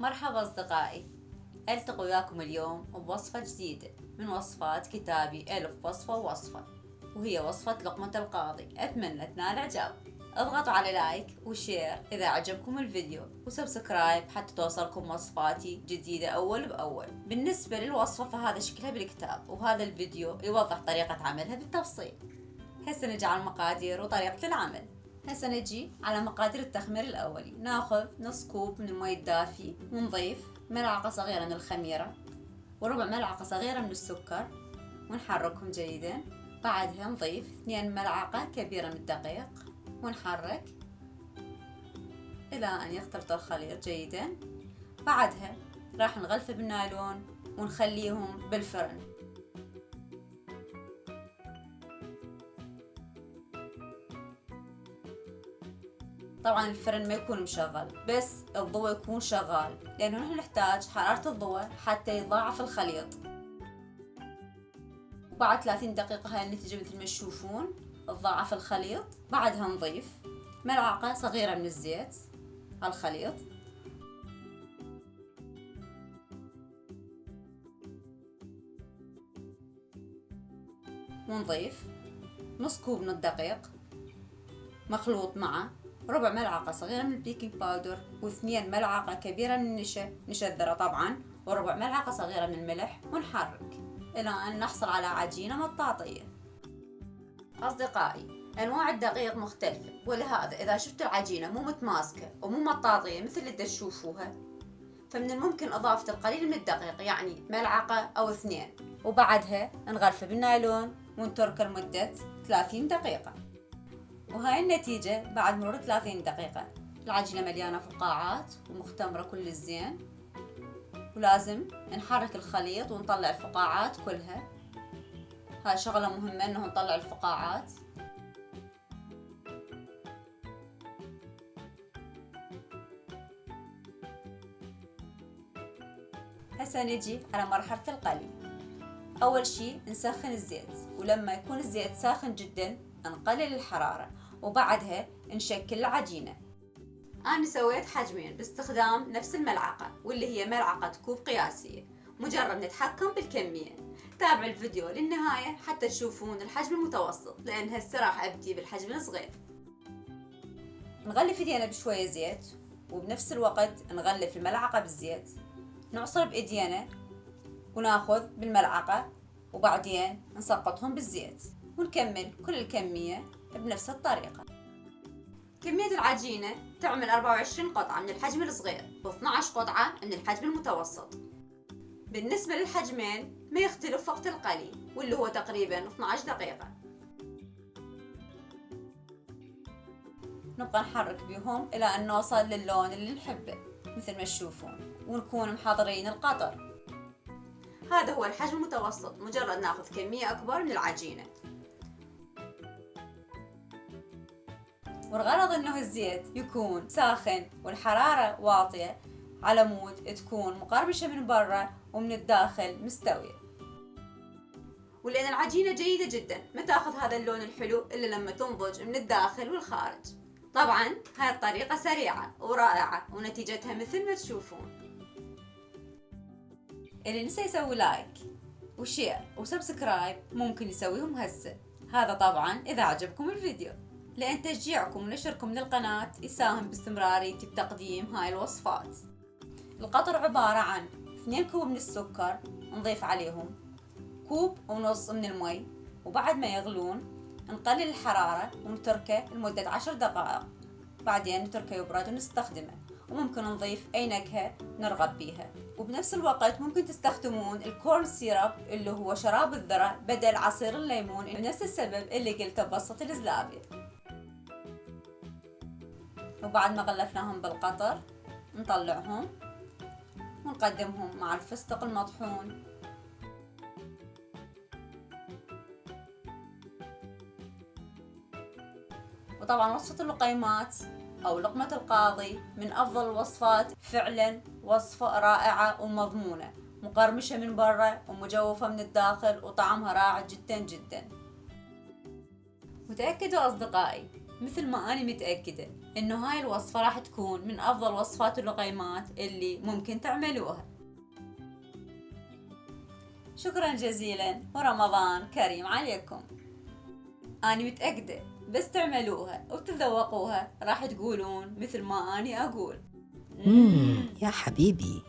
مرحبا أصدقائي، ألتقي وياكم اليوم بوصفة جديدة من وصفات كتابي ألف وصفة ووصفة، وهي وصفة لقمة القاضي. أتمنى تنال إعجاب. اضغطوا على لايك وشير إذا عجبكم الفيديو، وسبسكرايب حتى توصلكم وصفاتي جديدة أول بأول. بالنسبة للوصفة فهذا شكلها بالكتاب، وهذا الفيديو يوضح طريقة عملها بالتفصيل. هسه نجي على المقادير وطريقة العمل. هسه نجي على مقادير التخمير الأولي. ناخذ نص كوب من المي الدافي، ونضيف ملعقة صغيرة من الخميرة وربع ملعقة صغيرة من السكر، ونحركهم جيدا. بعدها نضيف 2 ملعقة كبيرة من الدقيق، ونحرك إلى أن يختلط الخليط جيدا. بعدها راح نغلفه بالنايلون ونخليهم بالفرن. طبعا الفرن ما يكون مشغل، بس الضوء يكون شغال، لأنه نحن نحتاج حرارة الضوء حتى يتضاعف الخليط. وبعد 30 دقيقة هاي النتيجة مثل ما تشوفون، تضاعف الخليط. بعدها نضيف ملعقة صغيرة من الزيت على الخليط، ونضيف نص كوب من الدقيق مخلوط مع ربع ملعقة صغيرة من البيكنج باودر، و2 ملعقة كبيرة من نشا الذرة طبعا، وربع ملعقة صغيرة من الملح، ونحرك إلى أن نحصل على عجينة مطاطية. أصدقائي، أنواع الدقيق مختلفة، ولهذا إذا شفتوا العجينة مو متماسكة ومو مطاطية مثل اللي تشوفوها، فمن الممكن إضافة القليل من الدقيق، يعني ملعقة أو 2، وبعدها نغلفه بالنايلون ونتركه لمدة 30 دقيقة. وهاي النتيجة بعد مرور 30 دقيقة. العجينة مليانة فقاعات ومختمرة كل الزين، ولازم نحرك الخليط ونطلع الفقاعات كلها. هاي شغلة مهمة انه نطلع الفقاعات. هسه نجي على مرحلة القلي. اول شي نسخن الزيت، ولما يكون الزيت ساخن جدا نقلل الحرارة، وبعدها نشكل العجينة. أنا سويت حجمين باستخدام نفس الملعقة، واللي هي ملعقة كوب قياسية. مجرد نتحكم بالكمية. تابعوا الفيديو للنهاية حتى تشوفون الحجم المتوسط، لأن هسه راح أبدي بالحجم الصغير. نغلف ايدينا بشوية زيت، وبنفس الوقت نغلف الملعقة بالزيت. نعصر بإيدينا وناخذ بالملعقة، وبعدين نسقطهم بالزيت، ونكمل كل الكمية بنفس الطريقة. كمية العجينة تعمل 24 قطعة من الحجم الصغير و12 قطعة من الحجم المتوسط. بالنسبة للحجمين ما يختلف وقت القلي، واللي هو تقريبا 12 دقيقة. نبقى نحرك بهم إلى أن نوصل للون اللي نحبه مثل ما تشوفون، ونكون محضرين القطر. هذا هو الحجم المتوسط. مجرد ناخذ كمية أكبر من العجينة، والغرض انه الزيت يكون ساخن والحرارة واطية على مود تكون مقرمشة من برا ومن الداخل مستوية. ولأن العجينة جيدة جدا ما تاخذ هذا اللون الحلو إلا لما تنضج من الداخل والخارج. طبعا هاي الطريقة سريعة ورائعة، ونتيجتها مثل ما تشوفون. اللي نسى يسوي لايك وشير وسبسكرايب ممكن يسويهم هسه، هذا طبعا إذا عجبكم الفيديو، لأن تشجيعكم ونشركم للقناة يساهم باستمراريتي بتقديم هاي الوصفات. القطر عبارة عن 2 كوب من السكر، نضيف عليهم 1.5 كوب من المي، وبعد ما يغلون نقلل الحرارة ونتركه لمدة 10 دقائق. بعدين نتركه يبرد ونستخدمه، وممكن نضيف أي نكهة نرغب بيها. وبنفس الوقت ممكن تستخدمون الكورن سيرب اللي هو شراب الذرة بدل عصير الليمون، لنفس السبب اللي قلته بوصفة الزلابية. وبعد ما غلفناهم بالقطر نطلعهم ونقدمهم مع الفستق المطحون. وطبعا وصفة اللقيمات أو لقمة القاضي من أفضل الوصفات، فعلا وصفة رائعة ومضمونة، مقرمشة من برا ومجوفة من الداخل، وطعمها رائع جدا جدا. متأكدة أصدقائي مثل ما أنا متأكدة إنه هاي الوصفة راح تكون من أفضل وصفات اللقيمات اللي ممكن تعملوها. شكرا جزيلا ورمضان كريم عليكم. أنا متأكدة بس تعملوها وتذوقوها راح تقولون مثل ما أنا أقول يا حبيبي.